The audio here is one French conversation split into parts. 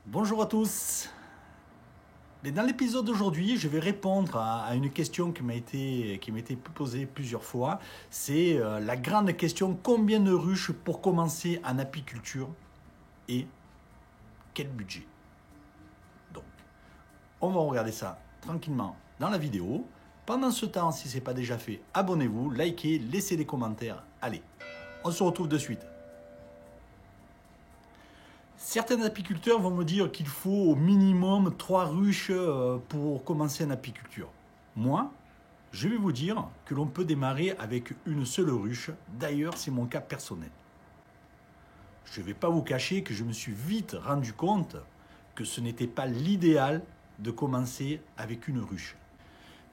Bonjour à tous. Et dans l'épisode d'aujourd'hui, je vais répondre à une question qui m'a été posée plusieurs fois. C'est la grande question, combien de ruches pour commencer en apiculture et quel budget? Donc, on va regarder ça tranquillement dans la vidéo. Pendant ce temps, si ce n'est pas déjà fait, abonnez-vous, likez, laissez des commentaires. Allez, on se retrouve de suite. Certains apiculteurs vont me dire qu'il faut au minimum 3 ruches pour commencer en apiculture. Moi, je vais vous dire que l'on peut démarrer avec une seule ruche. D'ailleurs, c'est mon cas personnel. Je ne vais pas vous cacher que je me suis vite rendu compte que ce n'était pas l'idéal de commencer avec une ruche.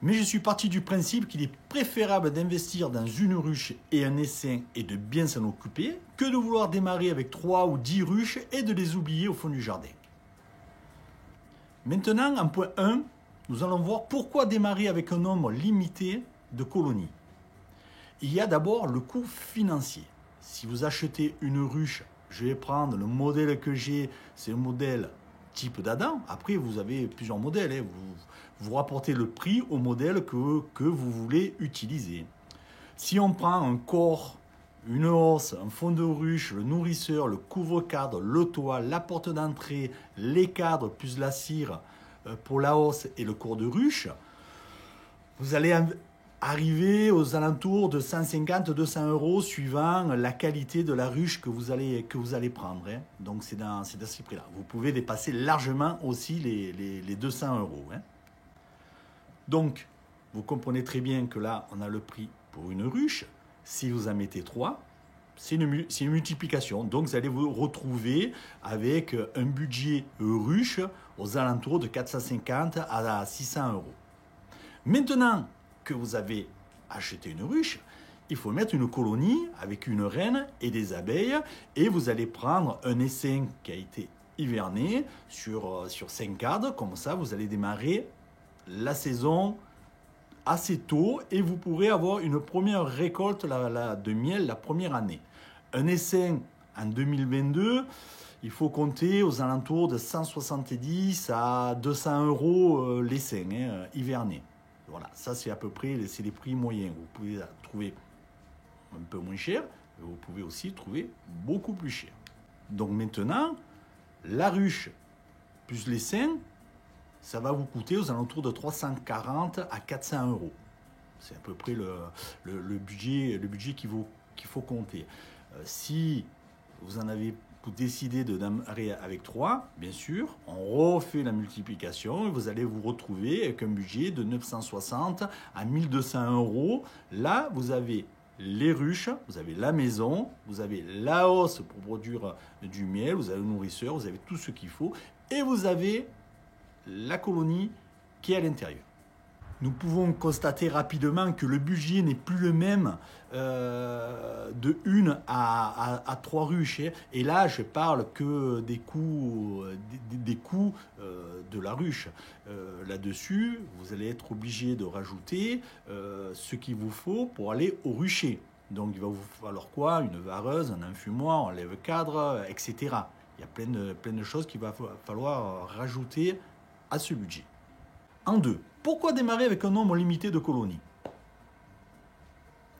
Mais je suis parti du principe qu'il est préférable d'investir dans une ruche et un essaim et de bien s'en occuper que de vouloir démarrer avec 3 ou 10 ruches et de les oublier au fond du jardin. Maintenant, en point 1, nous allons voir pourquoi démarrer avec un nombre limité de colonies. Il y a d'abord le coût financier. Si vous achetez une ruche, je vais prendre le modèle que j'ai, c'est le modèle type d'Adam. Après, vous avez plusieurs modèles. Vous rapportez le prix au modèle que vous voulez utiliser. Si on prend un corps, une hausse, un fond de ruche, le nourrisseur, le couvre-cadre, le toit, la porte d'entrée, les cadres plus la cire pour la hausse et le corps de ruche, vous allez arriver aux alentours de 150-200 € suivant la qualité de la ruche que vous allez prendre. Donc c'est dans ce prix-là. Vous pouvez dépasser largement aussi les 200 €. Donc, vous comprenez très bien que là, on a le prix pour une ruche. Si vous en mettez 3, c'est une multiplication. Donc, vous allez vous retrouver avec un budget ruche aux alentours de 450 à 600 €. Maintenant que vous avez acheté une ruche, il faut mettre une colonie avec une reine et des abeilles et vous allez prendre un essaim qui a été hiverné sur 5 cadres. Comme ça, vous allez démarrer la saison assez tôt et vous pourrez avoir une première récolte de miel la première année. Un essaim en 2022, il faut compter aux alentours de 170 à 200 € l'essaim hiverné. Voilà, ça c'est à peu près les prix moyens. Vous pouvez trouver un peu moins cher, mais vous pouvez aussi trouver beaucoup plus cher. Donc maintenant, la ruche plus l'essaim, ça va vous coûter aux alentours de 340 à 400 €. C'est à peu près le budget qu'il faut compter. Si vous décidez de démarrer avec 3, bien sûr, on refait la multiplication et vous allez vous retrouver avec un budget de 960 à 1200 €. Là, vous avez les ruches, vous avez la maison, vous avez la hausse pour produire du miel, vous avez le nourrisseur, vous avez tout ce qu'il faut et vous avez la colonie qui est à l'intérieur. Nous pouvons constater rapidement que le budget n'est plus le même de 1 à 3 ruches. Et là, je parle que des coûts de la ruche. Là-dessus, vous allez être obligé de rajouter ce qu'il vous faut pour aller au rucher. Donc, il va vous falloir quoi? Une vareuse, un enfumoir, un lève-cadre, etc. Il y a plein de choses qu'il va falloir rajouter à ce budget. En 2, pourquoi démarrer avec un nombre limité de colonies?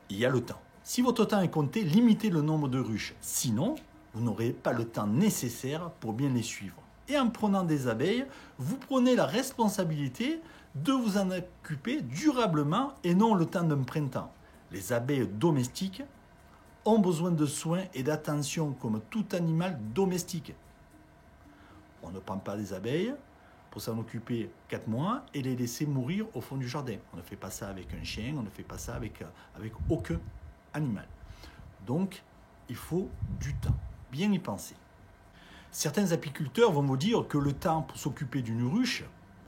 Il y a le temps. Si votre temps est compté, limitez le nombre de ruches. Sinon, vous n'aurez pas le temps nécessaire pour bien les suivre. Et en prenant des abeilles, vous prenez la responsabilité de vous en occuper durablement et non le temps d'un printemps. Les abeilles domestiques ont besoin de soins et d'attention comme tout animal domestique. On ne prend pas des abeilles pour s'en occuper 4 mois et les laisser mourir au fond du jardin. On ne fait pas ça avec un chien, on ne fait pas ça avec aucun animal. Donc, il faut du temps. Bien y penser. Certains apiculteurs vont vous dire que le temps pour s'occuper d'une ruche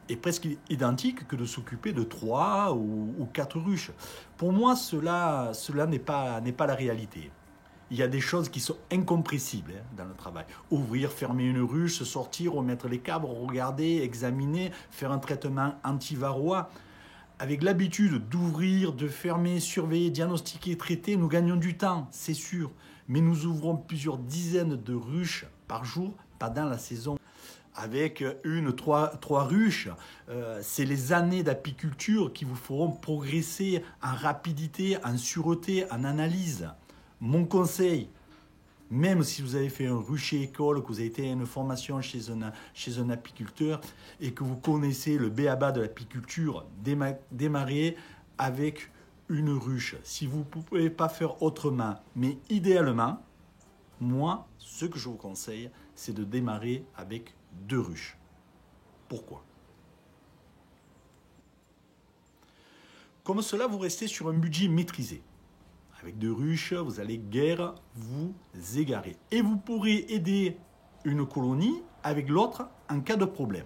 est presque identique que de s'occuper de 3 ou 4 ruches. Pour moi, cela n'est pas la réalité. Il y a des choses qui sont incompressibles dans le travail. Ouvrir, fermer une ruche, sortir, remettre les câbles, regarder, examiner, faire un traitement anti-varroa. Avec l'habitude d'ouvrir, de fermer, surveiller, diagnostiquer, traiter, nous gagnons du temps, c'est sûr. Mais nous ouvrons plusieurs dizaines de ruches par jour pendant la saison. avec trois ruches. C'est les années d'apiculture qui vous feront progresser en rapidité, en sûreté, en analyse. Mon conseil, même si vous avez fait un rucher école, que vous avez été à une formation chez un apiculteur et que vous connaissez le b.a.-ba de l'apiculture, démarrez avec une ruche. Si vous ne pouvez pas faire autrement, mais idéalement, moi, ce que je vous conseille, c'est de démarrer avec 2 ruches. Pourquoi? Comme cela, vous restez sur un budget maîtrisé. Avec 2 ruches, vous allez guère vous égarer. Et vous pourrez aider une colonie avec l'autre en cas de problème.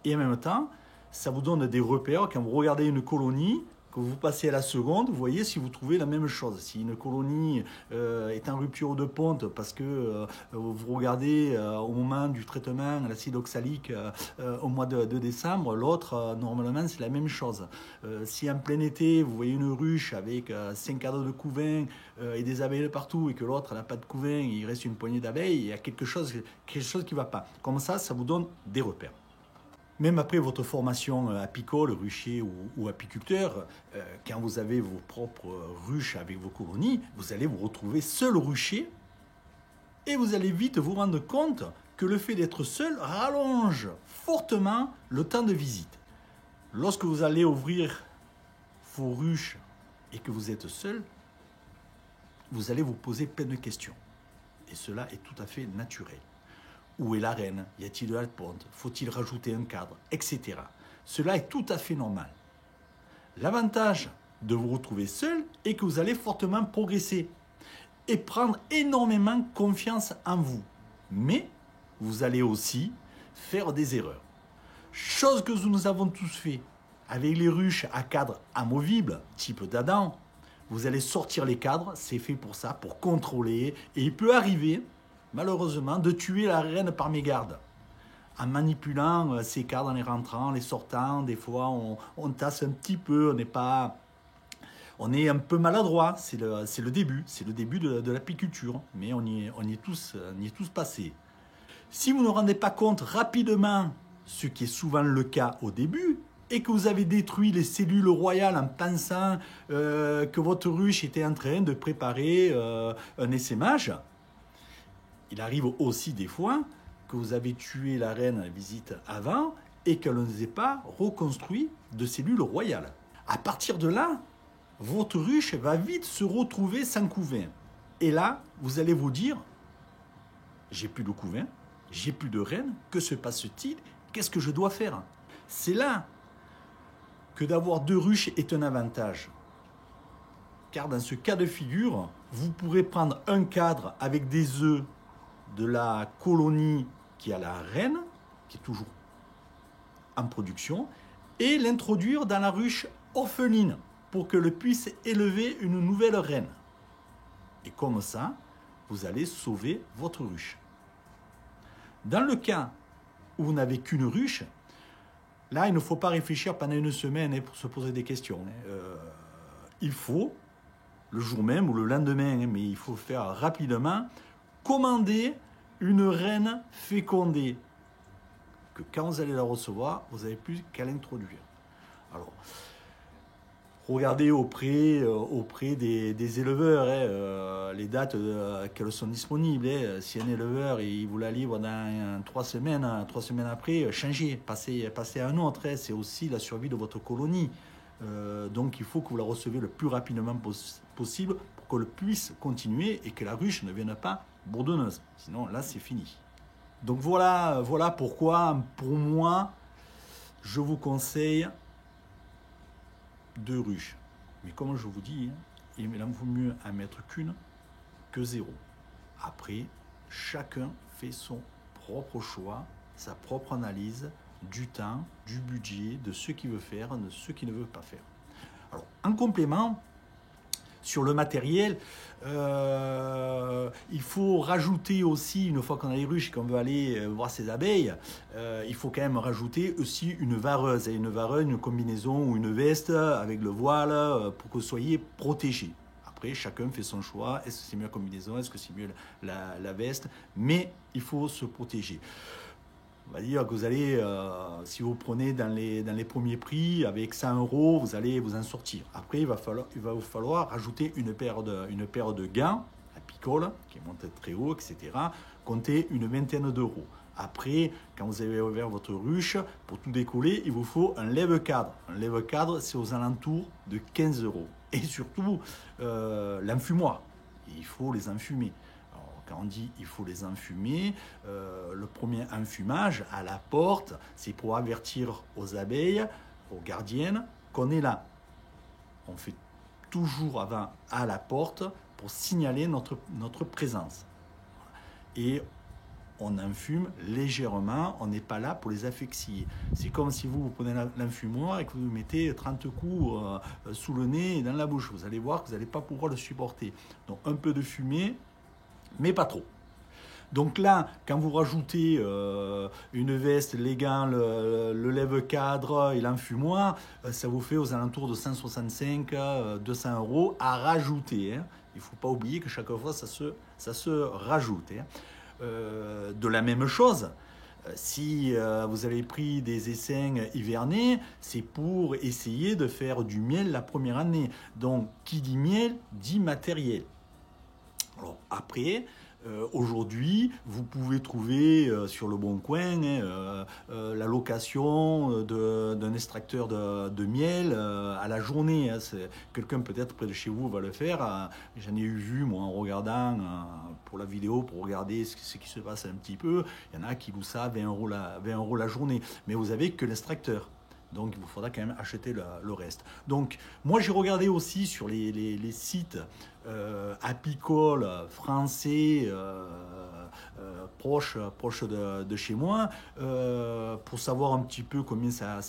Et en même temps, ça vous donne des repères. Quand vous regardez une colonie, que vous passez à la seconde, vous voyez si vous trouvez la même chose. Si une colonie est en rupture de ponte parce que vous regardez au moment du traitement à l'acide oxalique au mois de décembre, l'autre, normalement, c'est la même chose. Si en plein été, vous voyez une ruche avec 5 cadres de couvain et des abeilles partout et que l'autre n'a pas de couvain, il reste une poignée d'abeilles, il y a quelque chose qui ne va pas. Comme ça vous donne des repères. Même après votre formation apicole, rucher ou apiculteur, quand vous avez vos propres ruches avec vos colonies, vous allez vous retrouver seul au rucher et vous allez vite vous rendre compte que le fait d'être seul rallonge fortement le temps de visite. Lorsque vous allez ouvrir vos ruches et que vous êtes seul, vous allez vous poser plein de questions. Et cela est tout à fait naturel. Où est la reine? Y a-t-il de la ponte? Faut-il rajouter un cadre? Etc. Cela est tout à fait normal. L'avantage de vous retrouver seul est que vous allez fortement progresser et prendre énormément confiance en vous. Mais vous allez aussi faire des erreurs. Chose que nous avons tous fait avec les ruches à cadre amovible, type d'Adam. Vous allez sortir les cadres, c'est fait pour ça, pour contrôler. Et il peut arriver, malheureusement, de tuer la reine par mégarde. En manipulant ces cadres, en les rentrant, en les sortant, des fois on tasse un petit peu, on est un peu maladroit, c'est le début de l'apiculture, mais on y est tous passés. Si vous ne rendez pas compte rapidement, ce qui est souvent le cas au début, et que vous avez détruit les cellules royales en pensant que votre ruche était en train de préparer un essaimage, il arrive aussi des fois que vous avez tué la reine à la visite avant et qu'elle ne vous ait pas reconstruit de cellules royales. À partir de là, votre ruche va vite se retrouver sans couvain. Et là, vous allez vous dire, j'ai plus de couvain, j'ai plus de reine, que se passe-t-il? Qu'est-ce que je dois faire? C'est là que d'avoir 2 ruches est un avantage. Car dans ce cas de figure, vous pourrez prendre un cadre avec des œufs de la colonie qui a la reine, qui est toujours en production, et l'introduire dans la ruche orpheline pour qu'elle puisse élever une nouvelle reine. Et comme ça, vous allez sauver votre ruche. Dans le cas où vous n'avez qu'une ruche, là, il ne faut pas réfléchir pendant une semaine pour se poser des questions. Il faut, le jour même ou le lendemain, mais il faut faire rapidement, commander une reine fécondée, que quand vous allez la recevoir, vous n'avez plus qu'à l'introduire. Alors, regardez auprès des éleveurs les dates qu'elles sont disponibles. Si un éleveur il vous la livre dans 3 semaines après, changez, passez à un autre. C'est aussi la survie de votre colonie. Donc il faut que vous la receviez le plus rapidement possible pour qu'elle puisse continuer et que la ruche ne vienne pas bourdonneuse. Sinon là c'est fini. Donc voilà pourquoi pour moi je vous conseille 2 ruches. Mais comme je vous dis, il vaut mieux en mettre qu'une que 0. Après, chacun fait son propre choix, sa propre analyse du temps, du budget, de ce qu'il veut faire, de ce qu'il ne veut pas faire. Alors, en complément, sur le matériel, il faut rajouter aussi, une fois qu'on a les ruches et qu'on veut aller voir ses abeilles, il faut quand même rajouter aussi une vareuse, une combinaison ou une veste avec le voile pour que vous soyez protégé. Après, chacun fait son choix. Est-ce que c'est mieux la combinaison? Est-ce que c'est mieux la veste? Mais il faut se protéger. On va dire que vous allez, si vous prenez dans les premiers prix, avec 100 euros, vous allez vous en sortir. Après, il va vous falloir rajouter une paire de gants apicoles qui montent très haut, etc. Comptez une vingtaine d'euros. Après, quand vous avez ouvert votre ruche, pour tout décoller, il vous faut un lève-cadre. Un lève-cadre, c'est aux alentours de 15 euros. Et surtout, l'enfumoir. Il faut les enfumer. Quand on dit il faut les enfumer, le premier enfumage à la porte, c'est pour avertir aux abeilles, aux gardiennes, qu'on est là. On fait toujours avant à la porte pour signaler notre présence. Et on enfume légèrement, on n'est pas là pour les asphyxier. C'est comme si vous prenez l'enfumoir et que vous mettez 30 coups sous le nez et dans la bouche. Vous allez voir que vous n'allez pas pouvoir le supporter. Donc un peu de fumée, mais pas trop. Donc là, quand vous rajoutez une veste, les gants, le lève-cadre et l'enfumoir, ça vous fait aux alentours de 165, 200 euros à rajouter. Hein. Il ne faut pas oublier que chaque fois, ça se rajoute. Hein. De la même chose, si vous avez pris des essaims hivernés, c'est pour essayer de faire du miel la première année. Donc, qui dit miel, dit matériel. Alors, après, aujourd'hui, vous pouvez trouver sur le Bon Coin la location d'un extracteur de miel à la journée. Hein. Quelqu'un peut-être près de chez vous va le faire. J'en ai vu, moi, en regardant pour la vidéo, pour regarder ce qui se passe un petit peu. Il y en a qui louent ça à 20 euros la journée. Mais vous n'avez que l'extracteur. Donc, il vous faudra quand même acheter le reste. Donc, moi, j'ai regardé aussi sur les sites apicoles français proches de chez moi pour savoir un petit peu combien ça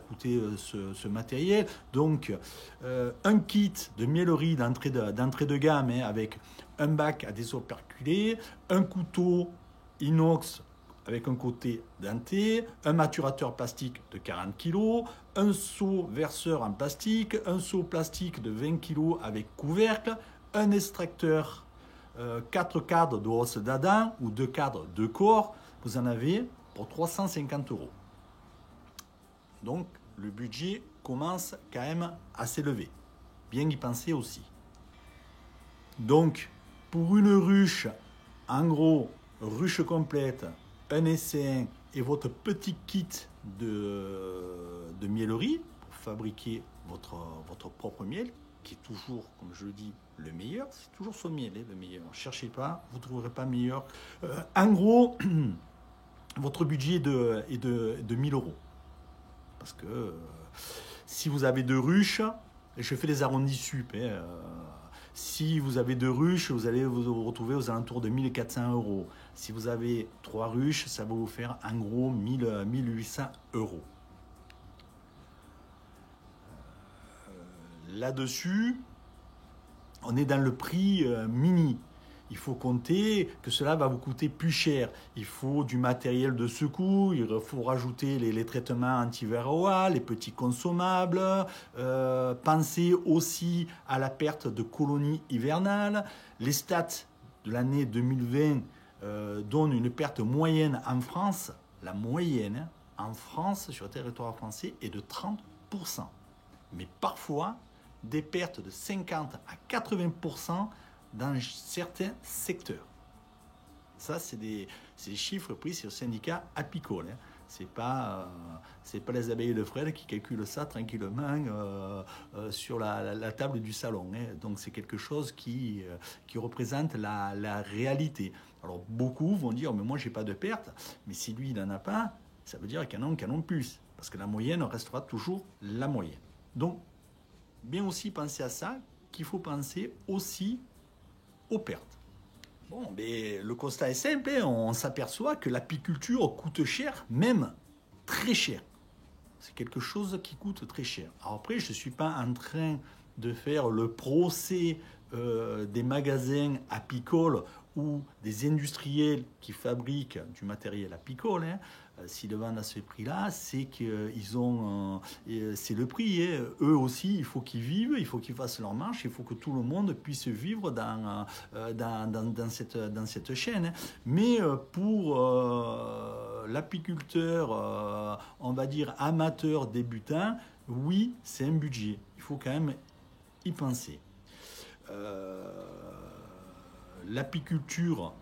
coûtait ce matériel. Donc, un kit de miellerie d'entrée de gamme hein, avec un bac à désoperculer, un couteau inox avec un côté denté, un maturateur plastique de 40 kg, un seau verseur en plastique, un seau plastique de 20 kg avec couvercle, un extracteur, 4 cadres de hausse d'Adam ou 2 cadres de corps, vous en avez pour 350 euros. Donc le budget commence quand même à s'élever. Bien y penser aussi. Donc pour une ruche, en gros, ruche complète, un essaim et votre petit kit de miellerie pour fabriquer votre propre miel, qui est toujours, comme je le dis, le meilleur. C'est toujours son miel, le meilleur. Ne cherchez pas, vous ne trouverez pas meilleur. En gros, votre budget est de 1000 euros. Parce que si vous avez 2 ruches, et je fais les arrondis sup, si vous avez 2 ruches, vous allez vous retrouver aux alentours de 1400 euros. Si vous avez 3 ruches, ça va vous faire en gros 1800 euros. Là-dessus, on est dans le prix mini. Il faut compter que cela va vous coûter plus cher. Il faut du matériel de secours, il faut rajouter les traitements anti-varroa, les petits consommables. Pensez aussi à la perte de colonies hivernales. Les stats de l'année 2020 donnent une perte moyenne en France. La moyenne en France, sur le territoire français, est de 30%. Mais parfois, des pertes de 50 à 80% dans certains secteurs. Ça, c'est des chiffres pris sur le syndicat apicole. Hein. C'est pas les abeilles de Fred qui calculent ça tranquillement sur la table du salon. Hein. Donc, c'est quelque chose qui représente la réalité. Alors, beaucoup vont dire, mais moi, j'ai pas de perte. Mais si lui, il n'en a pas, ça veut dire qu'il y en a plus. Parce que la moyenne restera toujours la moyenne. Donc, bien aussi penser à ça, qu'il faut penser aussi aux pertes. Bon, mais le constat est simple, hein, on s'aperçoit que l'apiculture coûte cher, même très cher. C'est quelque chose qui coûte très cher. Alors après, je ne suis pas en train de faire le procès des magasins apicoles ou des industriels qui fabriquent du matériel apicole. Hein. S'ils le vendent à ce prix-là, c'est qu'ils ont, c'est le prix. Hein. Eux aussi, il faut qu'ils vivent, il faut qu'ils fassent leur marche, il faut que tout le monde puisse vivre dans cette chaîne. Hein. Mais pour l'apiculteur, on va dire amateur débutant, oui, c'est un budget. Il faut quand même y penser. L'apiculture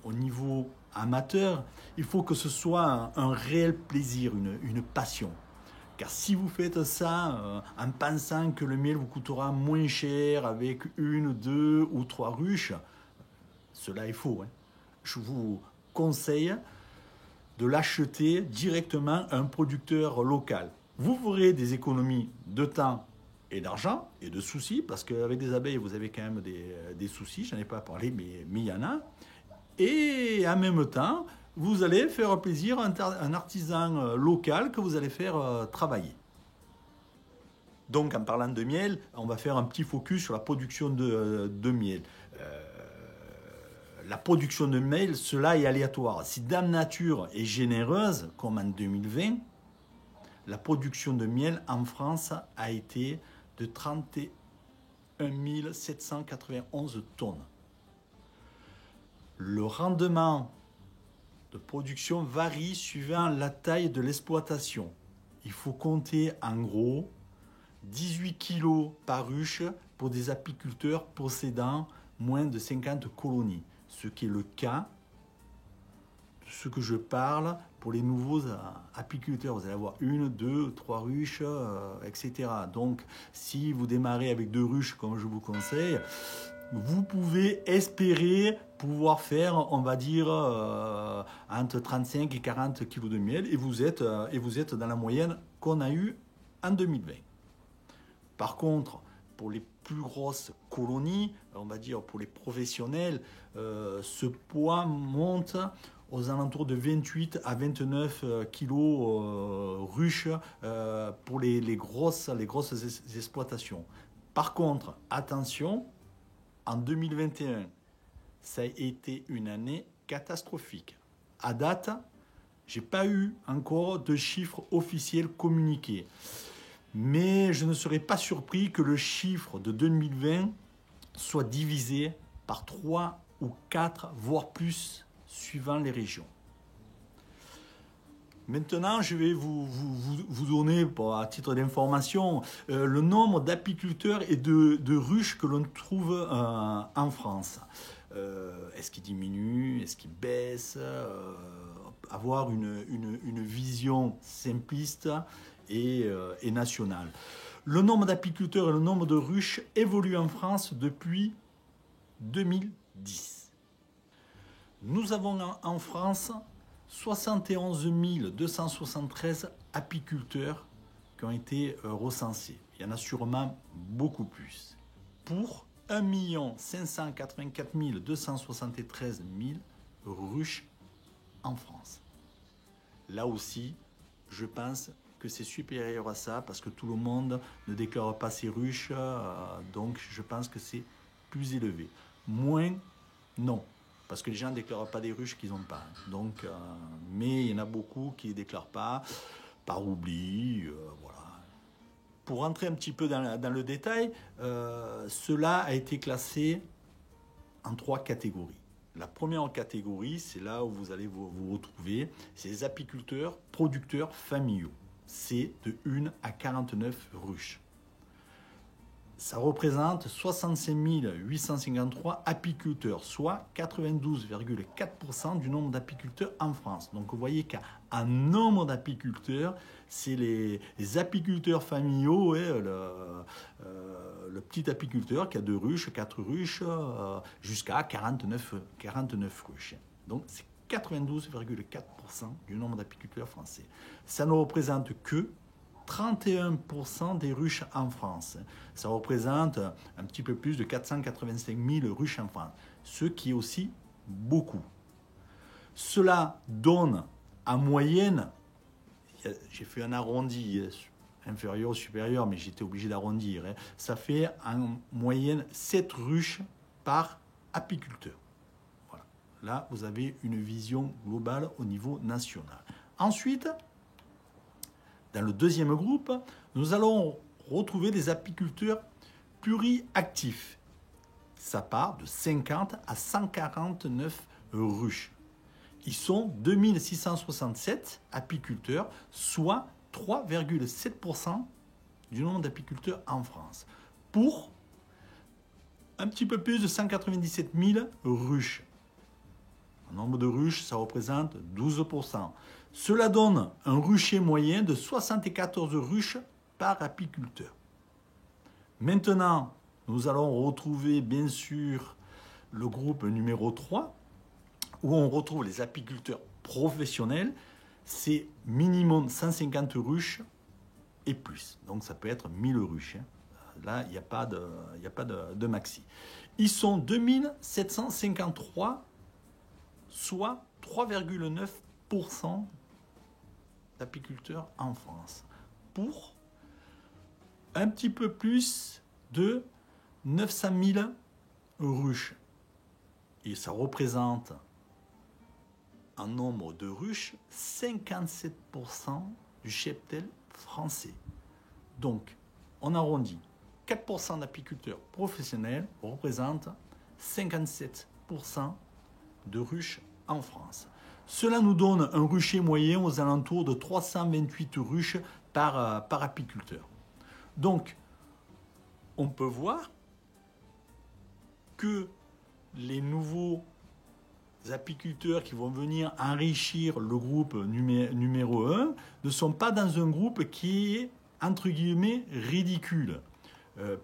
au niveau amateur, il faut que ce soit un réel plaisir, une passion. Car si vous faites ça en pensant que le miel vous coûtera moins cher avec une, deux ou trois ruches, cela est faux. Hein. Je vous conseille de l'acheter directement à un producteur local. Vous ferez des économies de temps et d'argent et de soucis, parce qu'avec des abeilles, vous avez quand même des soucis, je n'en ai pas parlé, mais il y en a. Et en même temps, vous allez faire plaisir à un artisan local que vous allez faire travailler. Donc, en parlant de miel, on va faire un petit focus sur la production de miel. La production de miel, cela est aléatoire. Si Dame Nature est généreuse, comme en 2020, la production de miel en France a été de 31 791 tonnes. Le rendement de production varie suivant la taille de l'exploitation. Il faut compter en gros 18 kg par ruche pour des apiculteurs possédant moins de 50 colonies. Ce qui est le cas de ce que je parle pour les nouveaux apiculteurs. Vous allez avoir une, deux, trois ruches, etc. Donc, si vous démarrez avec 2 ruches, comme je vous conseille, vous pouvez espérer pouvoir faire, on va dire, entre 35 et 40 kg de miel, et vous êtes dans la moyenne qu'on a eue en 2020. Par contre, pour les plus grosses colonies, on va dire pour les professionnels, ce poids monte aux alentours de 28 à 29 kilos ruches pour les grosses exploitations. Par contre, attention, en 2021, ça a été une année catastrophique. À date, je n'ai pas eu encore de chiffres officiels communiqués. Mais je ne serais pas surpris que le chiffre de 2020 soit divisé par 3 ou 4, voire plus, suivant les régions. Maintenant, je vais vous donner, à titre d'information, le nombre d'apiculteurs et de ruches que l'on trouve en France. Est-ce qu'il diminue? Est-ce qu'il baisse? Avoir une vision simpliste et nationale. Le nombre d'apiculteurs et le nombre de ruches évoluent en France depuis 2010. Nous avons en France 71 273 apiculteurs qui ont été recensés. Il y en a sûrement beaucoup plus. Pour 1 584 273 ruches en France. Là aussi, je pense que c'est supérieur à ça parce que tout le monde ne déclare pas ses ruches, donc je pense que c'est plus élevé. Moins, non, parce que les gens ne déclarent pas des ruches qu'ils n'ont pas. Donc, mais il y en a beaucoup qui ne déclarent pas, par oubli, voilà. Pour rentrer un petit peu dans le détail, cela a été classé en 3 catégories. La première catégorie, c'est là où vous allez vous retrouver, c'est les apiculteurs, producteurs familiaux. C'est de 1 à 49 ruches. Ça représente 65 853 apiculteurs, soit 92,4% du nombre d'apiculteurs en France. Donc vous voyez qu'un nombre d'apiculteurs, c'est les apiculteurs familiaux, le petit apiculteur qui a 2 ruches, 4 ruches, jusqu'à 49 ruches. Donc c'est 92,4% du nombre d'apiculteurs français. Ça ne représente que 31% des ruches en France. Ça représente un petit peu plus de 485 000 ruches en France, ce qui est aussi beaucoup. Cela donne en moyenne, j'ai fait un arrondi, inférieur ou supérieur, mais j'étais obligé d'arrondir, ça fait en moyenne 7 ruches par apiculteur. Voilà. Là, vous avez une vision globale au niveau national. Ensuite, dans le deuxième groupe, nous allons retrouver des apiculteurs pluriactifs. Ça part de 50 à 149 ruches, Ils sont 2667 apiculteurs, soit 3,7% du nombre d'apiculteurs en France, pour un petit peu plus de 197 000 ruches. Le nombre de ruches, ça représente 12%. Cela donne un rucher moyen de 74 ruches par apiculteur. Maintenant, nous allons retrouver bien sûr le groupe numéro 3, où on retrouve les apiculteurs professionnels. C'est minimum 150 ruches et plus. Donc ça peut être 1000 ruches. Là, il n'y a pas de maxi. Ils sont 2753, soit 3,9% d'apiculteurs en France, pour un petit peu plus de 900 000 ruches. Et ça représente en nombre de ruches 57% du cheptel français. Donc, on arrondit, 4% d'apiculteurs professionnels représentent 57% de ruches en France. Cela nous donne un rucher moyen aux alentours de 328 ruches par apiculteur. Donc, on peut voir que les nouveaux apiculteurs qui vont venir enrichir le groupe numéro 1 ne sont pas dans un groupe qui est, entre guillemets, ridicule,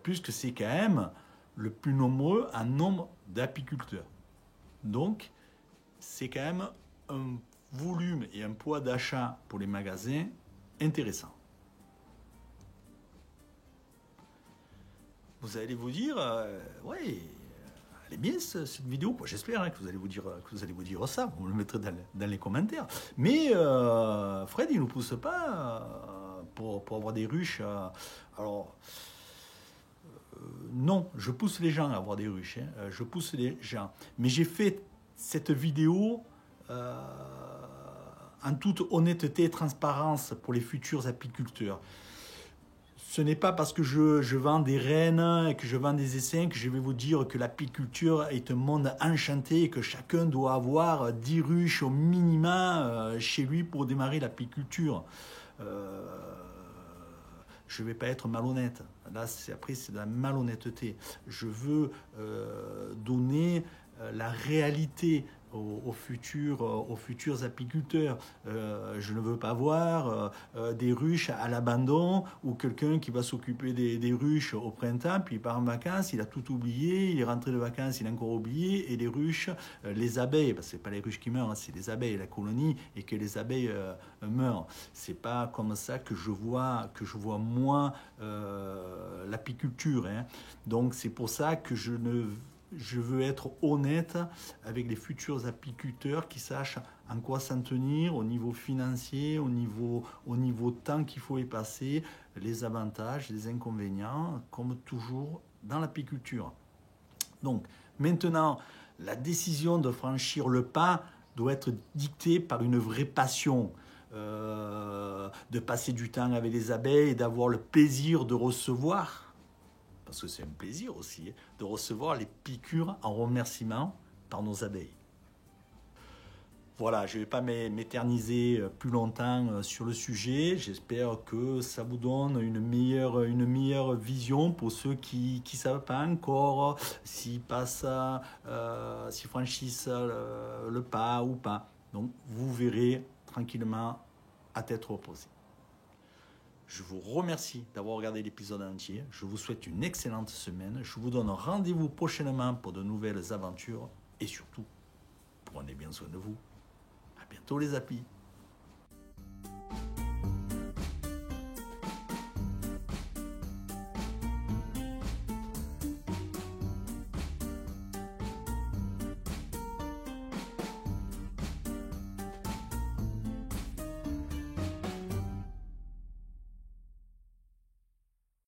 puisque c'est quand même le plus nombreux en nombre d'apiculteurs. Donc, c'est quand même un volume et un poids d'achat pour les magasins intéressant. Vous allez vous dire, ouais, elle est bien cette vidéo. J'espère que vous allez vous dire ça. Vous me le mettrez dans les commentaires. Mais Fred, il ne nous pousse pas pour avoir des ruches. Alors, non, je pousse les gens à avoir des ruches. Je pousse les gens. Mais j'ai fait cette vidéo en toute honnêteté et transparence pour les futurs apiculteurs. Ce n'est pas parce que je vends des rennes et que je vends des essaims que je vais vous dire que l'apiculture est un monde enchanté et que chacun doit avoir 10 ruches au minimum chez lui pour démarrer l'apiculture. Je ne vais pas être malhonnête. Là, après, c'est de la malhonnêteté. Je veux donner la réalité aux futurs apiculteurs. Je ne veux pas voir des ruches à l'abandon ou quelqu'un qui va s'occuper des ruches au printemps, puis il part en vacances, il a tout oublié, il est rentré de vacances, il a encore oublié, et les ruches, les abeilles, parce que ce n'est pas les ruches qui meurent, hein, c'est les abeilles, la colonie, et que les abeilles meurent. C'est pas comme ça que je vois moi l'apiculture. Hein. Donc c'est pour ça que je veux être honnête avec les futurs apiculteurs qui sachent en quoi s'en tenir au niveau financier, au niveau temps qu'il faut y passer, les avantages, les inconvénients, comme toujours dans l'apiculture. Donc maintenant, la décision de franchir le pas doit être dictée par une vraie passion. De passer du temps avec les abeilles et d'avoir le plaisir de recevoir, parce que c'est un plaisir aussi, de recevoir les piqûres en remerciement par nos abeilles. Voilà, je ne vais pas m'éterniser plus longtemps sur le sujet. J'espère que ça vous donne une meilleure vision pour ceux qui ne savent pas encore s'ils franchissent le pas ou pas. Donc, vous verrez tranquillement à tête reposée. Je vous remercie d'avoir regardé l'épisode entier. Je vous souhaite une excellente semaine. Je vous donne rendez-vous prochainement pour de nouvelles aventures. Et surtout, prenez bien soin de vous. À bientôt les apis.